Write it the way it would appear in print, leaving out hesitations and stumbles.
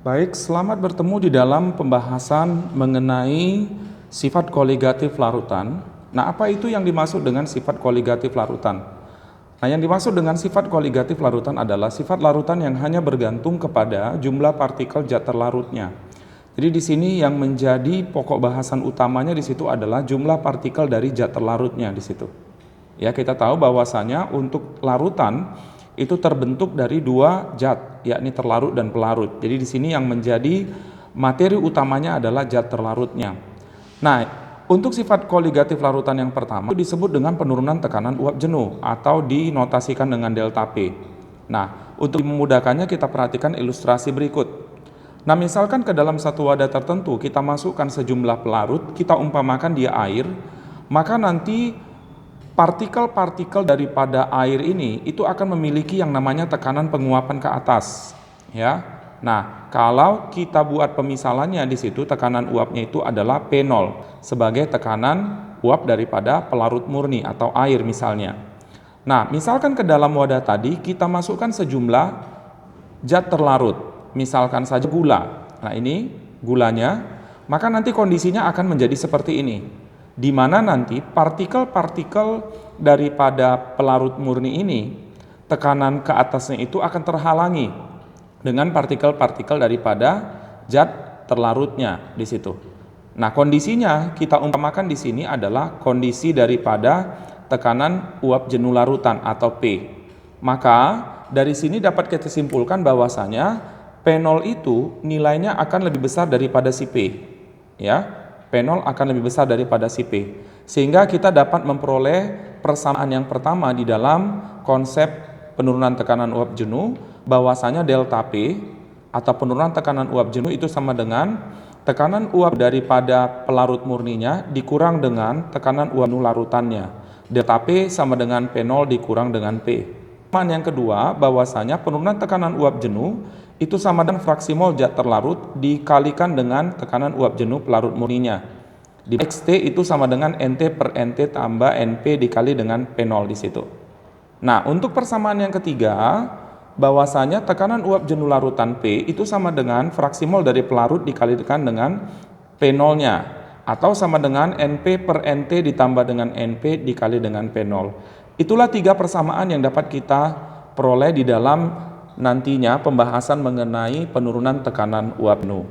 Baik, selamat bertemu di dalam pembahasan mengenai sifat koligatif larutan. Nah, apa itu yang dimaksud dengan sifat koligatif larutan? Nah, yang dimaksud dengan sifat koligatif larutan adalah sifat larutan yang hanya bergantung kepada jumlah partikel zat terlarutnya. Jadi di sini yang menjadi pokok bahasan utamanya di situ adalah jumlah partikel dari zat terlarutnya di situ. Ya, kita tahu bahwasanya untuk larutan itu terbentuk dari dua zat, yakni terlarut dan pelarut. Jadi di sini yang menjadi materi utamanya adalah zat terlarutnya. Nah, untuk sifat koligatif larutan yang pertama itu disebut dengan penurunan tekanan uap jenuh atau dinotasikan dengan delta P. Nah, untuk memudahkannya kita perhatikan ilustrasi berikut. Nah, misalkan ke dalam satu wadah tertentu kita masukkan sejumlah pelarut, kita umpamakan dia air, maka nanti partikel-partikel daripada air ini itu akan memiliki yang namanya tekanan penguapan ke atas, ya. Nah, kalau kita buat pemisalannya di situ tekanan uapnya itu adalah P0 sebagai tekanan uap daripada pelarut murni atau air misalnya. Nah, misalkan ke dalam wadah tadi kita masukkan sejumlah zat terlarut, misalkan saja gula. Nah, ini gulanya, maka nanti kondisinya akan menjadi seperti ini, di mana nanti partikel-partikel daripada pelarut murni ini tekanan ke atasnya itu akan terhalangi dengan partikel-partikel daripada zat terlarutnya di situ. Nah, kondisinya kita umpamakan di sini adalah kondisi daripada tekanan uap jenuh larutan atau P. Maka dari sini dapat kita simpulkan bahwasanya P0 itu nilainya akan lebih besar daripada si P. Ya. P0 akan lebih besar daripada si P, sehingga kita dapat memperoleh persamaan yang pertama di dalam konsep penurunan tekanan uap jenuh, bahwasanya delta P atau penurunan tekanan uap jenuh itu sama dengan tekanan uap daripada pelarut murninya dikurang dengan tekanan uap jenuh larutannya. Delta P sama dengan P0 dikurang dengan P. Yang kedua, bahwasanya penurunan tekanan uap jenuh itu sama dengan fraksi mol zat terlarut dikalikan dengan tekanan uap jenuh pelarut murninya. Di XT itu sama dengan NT per NT tambah NP dikali dengan P0 di situ. Nah, untuk persamaan yang ketiga, bahwasanya tekanan uap jenuh larutan P itu sama dengan fraksi mol dari pelarut dikalikan dengan P0-nya, atau sama dengan NP per NT ditambah dengan NP dikali dengan P0. Itulah tiga persamaan yang dapat kita peroleh di dalam nantinya pembahasan mengenai penurunan tekanan uap jenuh.